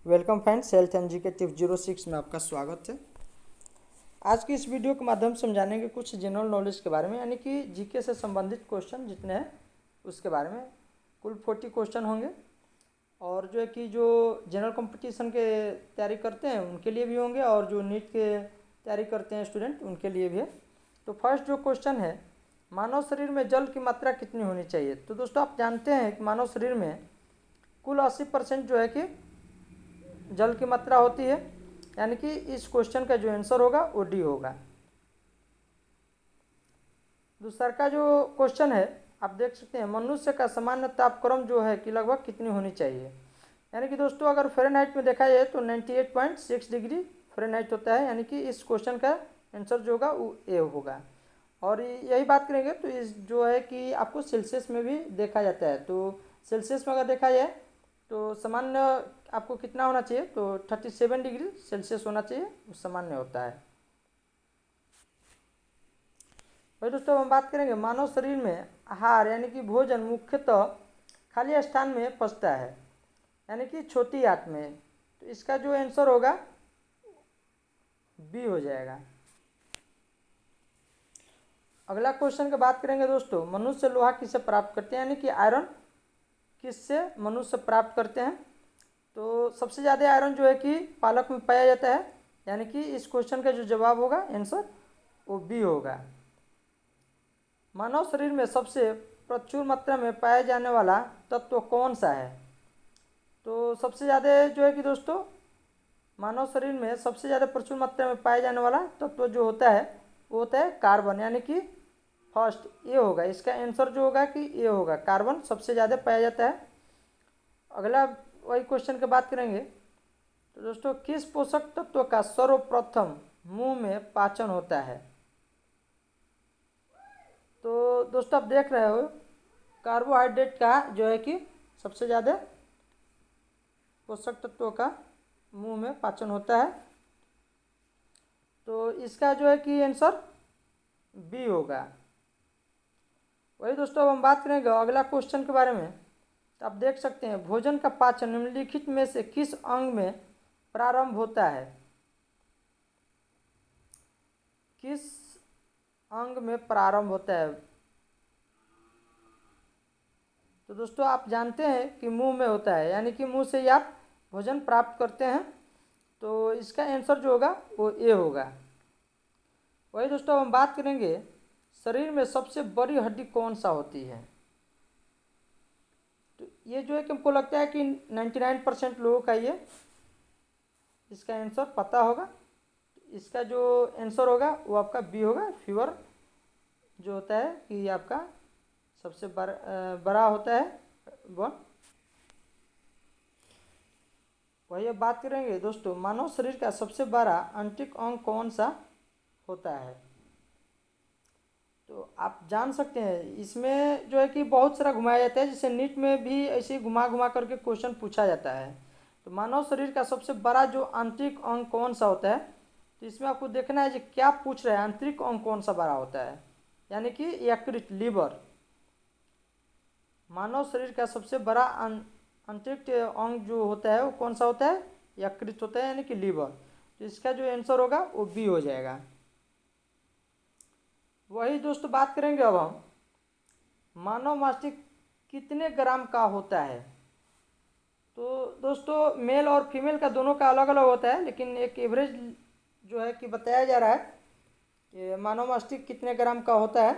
Welcome friends, health and GK tip 06 में आपका स्वागत है। आज की इस वीडियो के माध्यम से हम जानेंगे कुछ जनरल नॉलेज के बारे में, यानी कि जीके से संबंधित क्वेश्चन जितने हैं उसके बारे में। कुल 40 क्वेश्चन होंगे और जो है कि जो जनरल कंपटीशन के तैयारी करते हैं उनके लिए भी होंगे और जो नीट के तैयारी करते हैं स्टूडेंट उनके लिए भी है। तो फर्स्ट जो क्वेश्चन है, मानव शरीर में जल की मात्रा कितनी होनी चाहिए। तो दोस्तों आप जानते हैं कि मानव शरीर में कुल 80% जो है कि जल की मात्रा होती है, यानी कि इस क्वेश्चन का जो आंसर होगा वो डी होगा। दूसरा का जो क्वेश्चन है आप देख सकते हैं, मनुष्य का सामान्य तापक्रम जो है कि लगभग कितनी होनी चाहिए। यानी कि दोस्तों अगर फ़ारेनहाइट में देखा जाए तो 98.6 डिग्री फ़ारेनहाइट होता है, यानी कि इस क्वेश्चन का आंसर जो होगा वो ए होगा। और यही बात करेंगे तो इस जो है कि आपको सेल्सियस में भी देखा जाता है। तो सेल्सियस में अगर देखा जाए तो सामान्य आपको कितना होना चाहिए, तो 37 डिग्री सेल्सियस होना चाहिए, वो सामान्य होता है। वही दोस्तों हम बात करेंगे, मानव शरीर में आहार यानी कि भोजन मुख्यतः खाली स्थान में पचता है, यानी कि छोटी आंत में। तो इसका जो आंसर होगा बी हो जाएगा। अगला क्वेश्चन की बात करेंगे दोस्तों, मनुष्य लोहा किससे प्राप्त करते हैं, यानी कि आयरन किससे मनुष्य प्राप्त करते हैं। तो सबसे ज़्यादा आयरन जो है कि पालक में पाया जाता है, यानी कि इस क्वेश्चन का जो जवाब होगा आंसर वो बी होगा। मानव शरीर में सबसे प्रचुर मात्रा में पाया जाने वाला तत्व कौन सा है। तो सबसे ज़्यादा जो है कि दोस्तों मानव शरीर में सबसे ज़्यादा प्रचुर मात्रा में पाया जाने वाला तत्व जो होता है वो होता है कार्बन, यानी कि फर्स्ट ये होगा। इसका आंसर जो होगा कि ये होगा, कार्बन सबसे ज़्यादा पाया जाता है। अगला वही क्वेश्चन की बात करेंगे तो दोस्तों, किस पोषक तत्व का सर्वप्रथम मुंह में पाचन होता है। तो दोस्तों आप देख रहे हो कार्बोहाइड्रेट का जो है कि सबसे ज़्यादा पोषक तत्वों का मुंह में पाचन होता है। तो इसका जो है कि आंसर बी होगा। वही दोस्तों अब हम बात करेंगे अगला क्वेश्चन के बारे में। तो आप देख सकते हैं, भोजन का पाचन निम्नलिखित में से किस अंग में प्रारंभ होता है। किस अंग में प्रारंभ होता है। तो दोस्तों आप जानते हैं कि मुंह में होता है, यानी कि मुंह से ही आप भोजन प्राप्त करते हैं। तो इसका आंसर जो होगा वो ए होगा। वही दोस्तों हम बात करेंगे, शरीर में सबसे बड़ी हड्डी कौन सा होती है। तो ये जो है कि हमको लगता है कि 99% लोगों का ये इसका आंसर पता होगा। इसका जो आंसर होगा वो आपका बी होगा। फीवर जो होता है कि आपका सबसे बड़ा होता है बोन। वही अब बात करेंगे दोस्तों, मानव शरीर का सबसे बड़ा आंतरिक अंग कौन सा होता है। तो आप जान सकते हैं इसमें जो है कि बहुत सारा घुमाया जाता है, जैसे नीट में भी ऐसे ही घुमा घुमा करके क्वेश्चन पूछा जाता है। तो मानव शरीर का सबसे बड़ा जो आंतरिक अंग कौन सा होता है, तो इसमें आपको देखना है कि क्या पूछ रहे हैं, आंतरिक अंग कौन सा बड़ा होता है, यानी कि यकृत, लीवर। मानव शरीर का सबसे बड़ा आंतरिक अंग जो होता है वो कौन सा होता है, यकृत होता है, यानी कि लीवर। तो इसका जो आंसर होगा वो बी हो जाएगा। वही दोस्तों बात करेंगे अब हम, मानव मस्तिष्क कितने ग्राम का होता है। तो दोस्तों मेल और फीमेल का दोनों का अलग अलग होता है, लेकिन एक एवरेज जो है कि बताया जा रहा है कि मानव मस्तिष्क कितने ग्राम का होता है।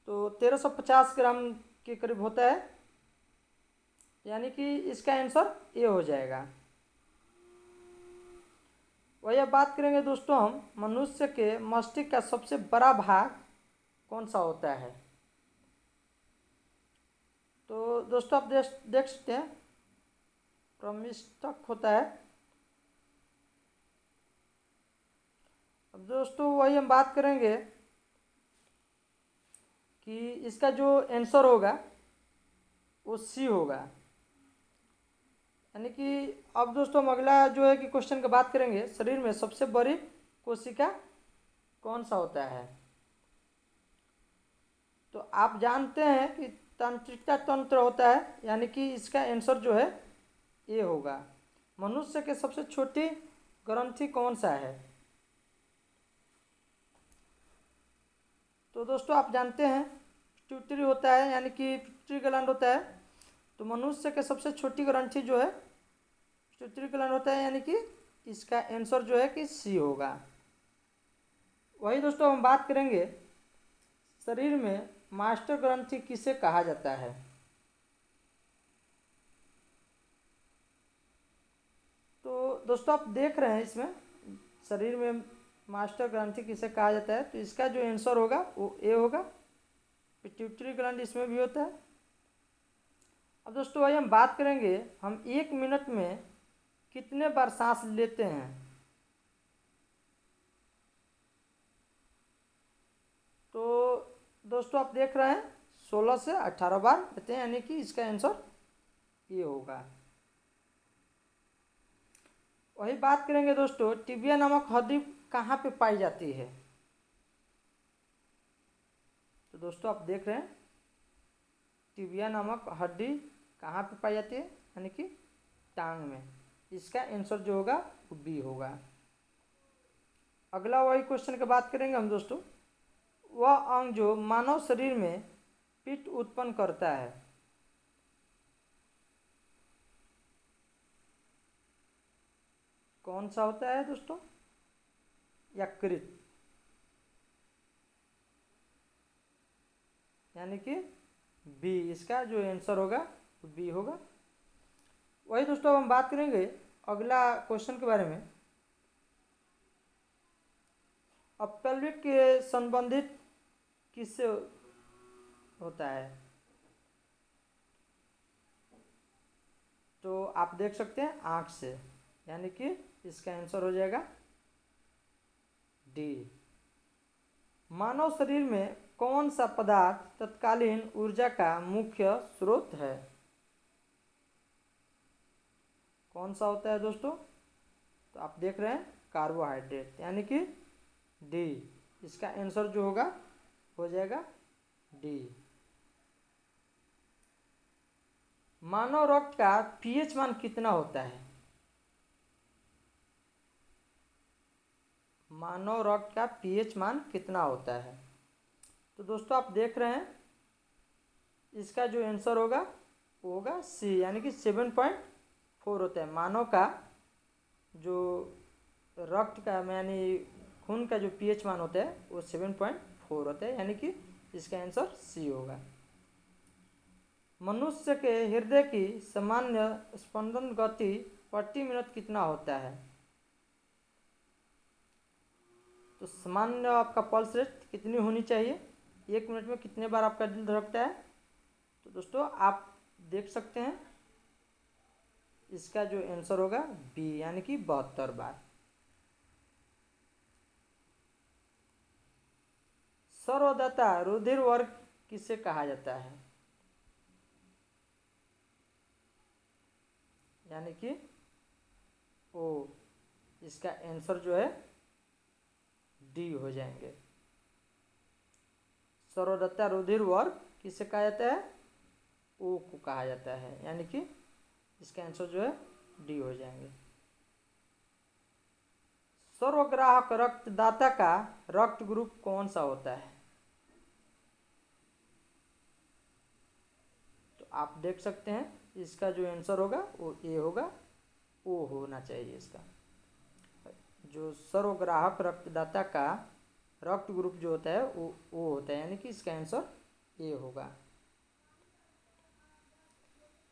तो 1350 ग्राम के करीब होता है, यानी कि इसका आंसर ए हो जाएगा। वही अब बात करेंगे दोस्तों हम, मनुष्य के मस्तिष्क का सबसे बड़ा भाग कौन सा होता है। तो दोस्तों आप देख सकते हैं प्रमस्तिष्क होता है। अब दोस्तों वही हम बात करेंगे कि इसका जो आंसर होगा वो सी होगा, यानी कि अब दोस्तों हम अगला जो है कि क्वेश्चन की बात करेंगे, शरीर में सबसे बड़ी कोशिका कौन सा होता है। तो आप जानते हैं कि तंत्रिका तंत्र होता है, यानी कि इसका आंसर जो है ए होगा। मनुष्य के सबसे छोटी ग्रंथि कौन सा है? तो दोस्तों आप जानते हैं पिट्यूटरी होता है, यानी कि पिट्यूटरी ग्लैंड होता है। तो मनुष्य के सबसे छोटी ग्रंथि जो है पिट्यूटरी ग्लैंड होता है, यानी कि इसका आंसर जो है कि सी होगा। वही दोस्तों हम बात करेंगे शरीर में मास्टर ग्रंथि किसे कहा जाता है? तो दोस्तों आप देख रहे हैं इसमें शरीर में मास्टर ग्रंथि किसे कहा जाता है, तो इसका जो आंसर होगा वो ए होगा। पिट्यूटरी ग्लैंड इसमें भी होता है। अब दोस्तों वही हम बात करेंगे हम 1 मिनट में कितने बार सांस लेते हैं। तो दोस्तों आप देख रहे हैं 16 से 18 बार लेते हैं, यानी कि इसका आंसर ये होगा। वही बात करेंगे दोस्तों टिबिया नामक हड्डी कहाँ पे पाई जाती है? तो दोस्तों आप देख रहे हैं टिबिया नामक हड्डी कहाँ पे पाई जाती है, यानी कि टांग में। इसका आंसर जो होगा वो बी होगा। अगला वही क्वेश्चन की बात करेंगे हम दोस्तों, वह अंग जो मानव शरीर में पित्त उत्पन्न करता है। कौन सा होता है दोस्तों? यकृत, यानी कि बी। इसका जो आंसर होगा वो बी होगा। वही दोस्तों हम बात करेंगे अगला क्वेश्चन के बारे में। अपपेल्विक के संबंधित किससे होता है? तो आप देख सकते हैं आँख से, यानी कि इसका आंसर हो जाएगा डी। मानव शरीर में कौन सा पदार्थ तत्कालीन ऊर्जा का मुख्य स्रोत है? कौन सा होता है दोस्तों? तो आप देख रहे हैं कार्बोहाइड्रेट, यानी कि डी। इसका आंसर जो होगा हो जाएगा डी। मानव रक्त का पीएच मान कितना होता है? मानव रक्त का पीएच मान कितना होता है? तो दोस्तों आप देख रहे हैं इसका जो आंसर होगा वो होगा सी, यानी कि 7.4 होता है। मानव का जो रक्त का यानी खून का जो पीएच मान होता है वो 7.4 होता है, यानी कि इसका आंसर सी होगा। मनुष्य के हृदय की सामान्य स्पंदन गति प्रति मिनट कितना होता है? तो सामान्य आपका पल्स रेट कितनी होनी चाहिए? 1 मिनट में कितने बार आपका दिल धड़कता है? तो दोस्तों आप देख सकते हैं इसका जो आंसर होगा बी, यानी कि 72 बार। सर्वदाता रुधिर वर्ग किसे कहा जाता है? यानी कि ओ। इसका आंसर जो है डी हो जाएंगे। सर्वदत्ता रुधिर वर्ग किसे कहा जाता है? ओ को कहा जाता है, यानी कि इसका आंसर जो है डी हो जाएंगे। सर्वग्राहक रक्तदाता का रक्त ग्रुप कौन सा होता है? तो आप देख सकते हैं इसका जो आंसर होगा वो ए होगा, ओ होना चाहिए इसका। जो सर्वग्राहक रक्तदाता का रक्त ग्रुप जो होता है वो ओ होता है, यानी कि इसका आंसर ए होगा।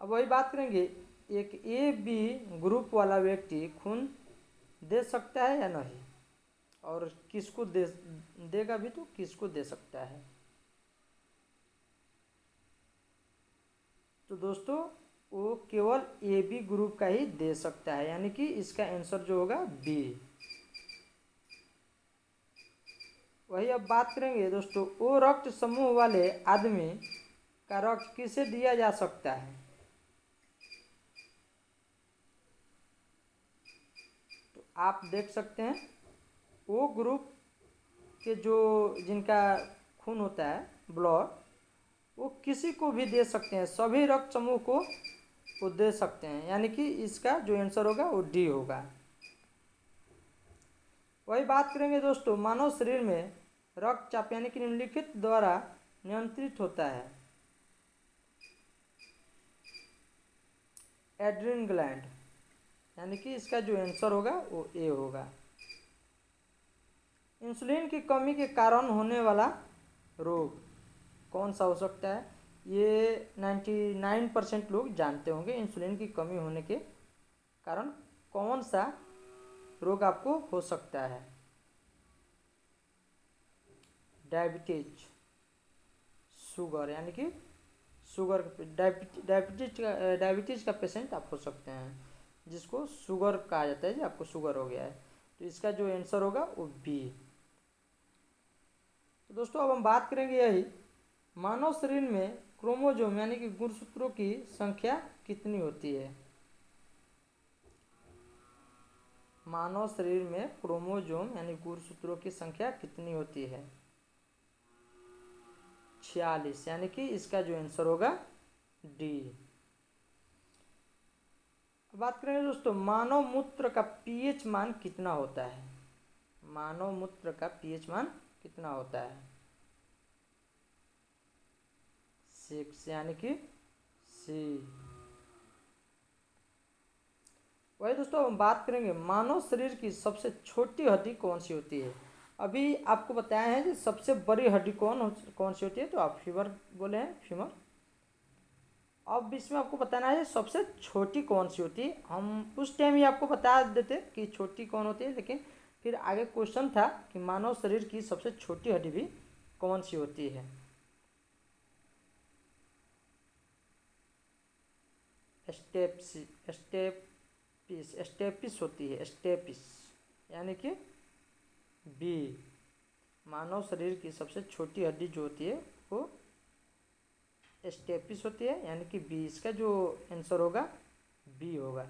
अब वही बात करेंगे एक ए बी ग्रुप वाला व्यक्ति खून दे सकता है या नहीं, और किसको देगा भी, तो किसको दे सकता है? तो दोस्तों वो केवल ए बी ग्रुप का ही दे सकता है, यानी कि इसका आंसर जो होगा बी। वही अब बात करेंगे दोस्तों ओ रक्त समूह वाले आदमी का रक्त किसे दिया जा सकता है? तो आप देख सकते हैं ओ ग्रुप के जो जिनका खून होता है ब्लड, वो किसी को भी दे सकते हैं। सभी रक्त समूह को वो दे सकते हैं, यानी कि इसका जो आंसर होगा वो डी होगा। वही बात करेंगे दोस्तों, मानव शरीर में रक्तचाप यानी कि निम्नलिखित द्वारा नियंत्रित होता है। एड्रिन ग्लैंड, यानी कि इसका जो आंसर होगा वो ए होगा। इंसुलिन की कमी के कारण होने वाला रोग कौन सा हो सकता है? ये 99% लोग जानते होंगे, इंसुलिन की कमी होने के कारण कौन सा रोग आपको हो सकता है? डायबिटीज, शुगर, यानी कि शुगर डायबिटीज का पेशेंट आप हो सकते हैं, जिसको शुगर कहा जाता है, जी आपको शुगर हो गया है। तो इसका जो आंसर होगा वो बी। तो दोस्तों अब हम बात करेंगे यही, मानव शरीर में क्रोमोसोम यानी कि गुणसूत्रों की संख्या कितनी होती है? मानव शरीर में क्रोमोसोम यानी गुणसूत्रों की संख्या कितनी होती है? 46, यानी कि इसका जो आंसर होगा डी। बात करेंगे दोस्तों, मानव मूत्र का पीएच मान कितना होता है? मानव मूत्र का पीएच मान कितना होता है? 6, यानी कि सी। वही दोस्तों हम बात करेंगे, मानव शरीर की सबसे छोटी हड्डी कौन सी होती है? अभी आपको बताया है कि सबसे बड़ी हड्डी कौन सी होती है, तो आप फीमर बोले हैं, फीमर। अब इसमें आपको बताना है सबसे छोटी कौन सी होती है। हम उस टाइम ही आपको बता देते कि छोटी कौन होती है, लेकिन फिर आगे क्वेश्चन था कि मानव शरीर की सबसे छोटी हड्डी भी कौन सी होती है? स्टेपिस होती है, स्टेपिस, यानी कि बी। मानव शरीर की सबसे छोटी हड्डी जो होती है वो स्टेपिस होती है, यानी कि बी। इसका जो आंसर होगा बी होगा।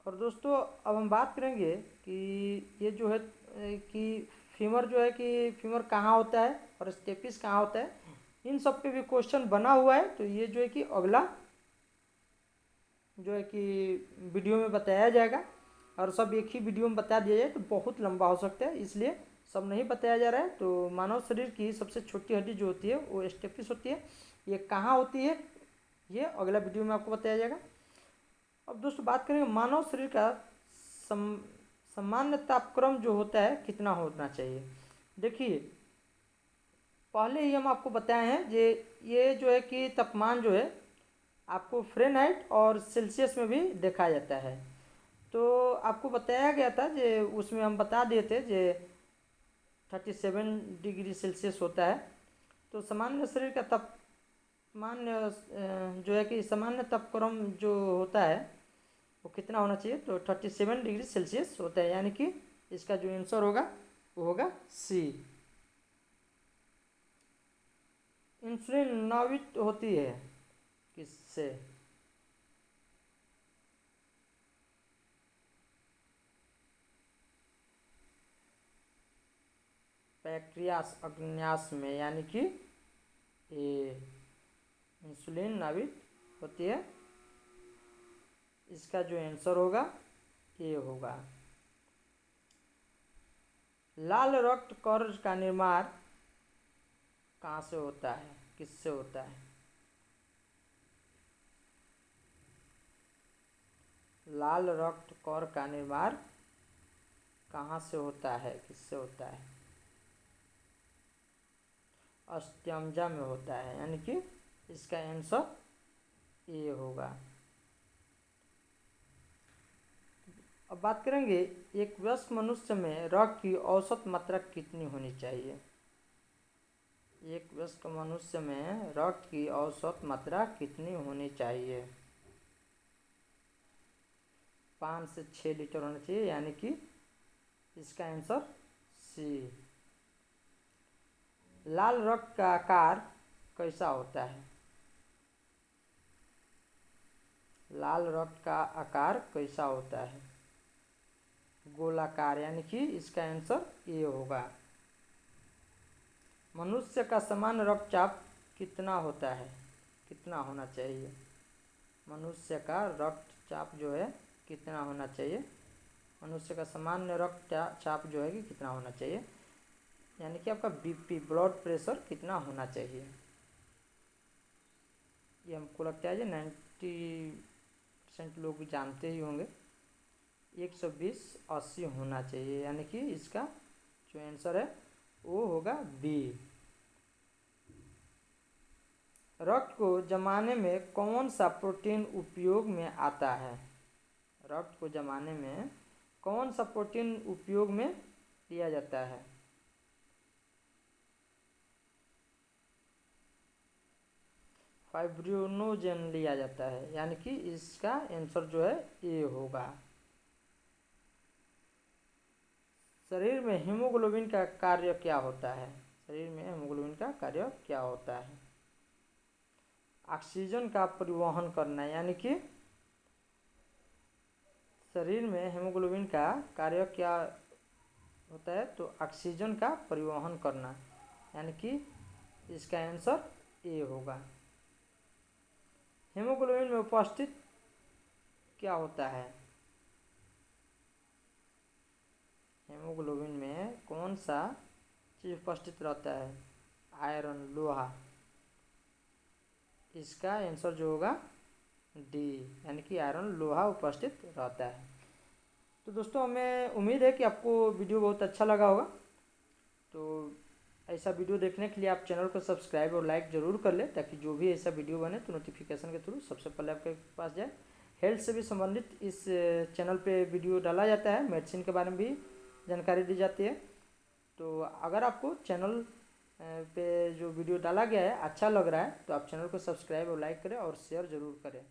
और दोस्तों अब हम बात करेंगे कि ये जो है कि फीमर जो है कि फीमर कहाँ होता है और स्टेपिस कहाँ होता है, इन सब पे भी क्वेश्चन बना हुआ है। तो ये जो है कि अगला जो है कि वीडियो में बताया जाएगा, और सब एक ही वीडियो में बता दिया जाए तो बहुत लंबा हो सकता है, इसलिए सब नहीं बताया जा रहा है। तो मानव शरीर की सबसे छोटी हड्डी जो होती है वो स्टेपिस होती है। ये कहाँ होती है ये अगला वीडियो में आपको बताया जाएगा। अब दोस्तों बात करेंगे, मानव शरीर का सामान्य तापक्रम जो होता है कितना होना चाहिए? देखिए पहले ही हम आपको बताए हैं, ये जो है कि तापमान जो है आपको फ़ारेनहाइट और सेल्सियस में भी देखा जाता है। तो आपको बताया गया था जे उसमें हम बता दिए थे जे 37 डिग्री सेल्सियस होता है। तो सामान्य शरीर का तापमान जो है कि सामान्य तापक्रम जो होता है वो कितना होना चाहिए? तो 37 डिग्री सेल्सियस होता है, यानी कि इसका जो आंसर होगा वो होगा सी। इंसुलिन नावित होती है किससे? पैंक्रियास अग्न्यास में, यानी कि ए। इंसुलिन नावित होती है, इसका जो आंसर होगा ए होगा। लाल रक्त कण का निर्माण कहाँ से होता है, किससे होता है? लाल रक्त कण का निर्माण कहाँ से होता है, किससे होता है? अस्थिमज्जा में होता है, यानी कि इसका आंसर ए होगा। अब बात करेंगे, एक वयस्क मनुष्य में रक्त की औसत मात्रा कितनी होनी चाहिए? एक वयस्क मनुष्य में रक्त की औसत मात्रा कितनी होनी चाहिए? 5 से 6 लीटर होना चाहिए, यानी कि इसका आंसर सी। लाल रक्त का आकार कैसा होता है? लाल रक्त का आकार कैसा होता है? गोलाकार, यानी कि इसका आंसर ए होगा। मनुष्य का सामान्य रक्तचाप कितना होता है, कितना होना चाहिए? मनुष्य का रक्तचाप जो है कितना होना चाहिए, मनुष्य का सामान्य रक्तचाप जो है कि कितना होना चाहिए, यानी कि आपका बीपी ब्लड प्रेशर कितना होना चाहिए। ये हमको लगता है जो 90% लोग जानते ही होंगे। 120/80 होना चाहिए, यानी कि इसका जो आंसर है वो होगा बी। रक्त को जमाने में कौन सा प्रोटीन उपयोग में आता है, रक्त को जमाने में कौन सा प्रोटीन उपयोग में लिया जाता है। फाइब्रिनोजेन लिया जाता है, यानी कि इसका आंसर जो है ए होगा। शरीर में हीमोग्लोबिन का कार्य क्या होता है, शरीर में हीमोग्लोबिन का कार्य क्या होता है। ऑक्सीजन का परिवहन करना, यानी कि शरीर में हीमोग्लोबिन का कार्य क्या होता है, तो ऑक्सीजन का परिवहन करना, यानी कि इसका आंसर ए होगा। हीमोग्लोबिन में उपस्थित क्या होता है, हीमोग्लोबिन में कौन सा चीज उपस्थित रहता है, आयरन, लोहा। इसका आंसर जो होगा डी, यानी कि आयरन, लोहा उपस्थित रहता है। तो दोस्तों हमें उम्मीद है कि आपको वीडियो बहुत अच्छा लगा होगा। तो ऐसा वीडियो देखने के लिए आप चैनल को सब्सक्राइब और लाइक ज़रूर कर लें, ताकि जो भी ऐसा वीडियो बने तो नोटिफिकेशन के थ्रू सबसे पहले आपके पास जाए। हेल्थ से भी संबंधित इस चैनल पे वीडियो डाला जाता है, मेडिसिन के बारे में भी जानकारी दी जाती है। तो अगर आपको चैनल पे जो वीडियो डाला गया है अच्छा लग रहा है तो आप चैनल को सब्सक्राइब और लाइक करें और शेयर ज़रूर करें।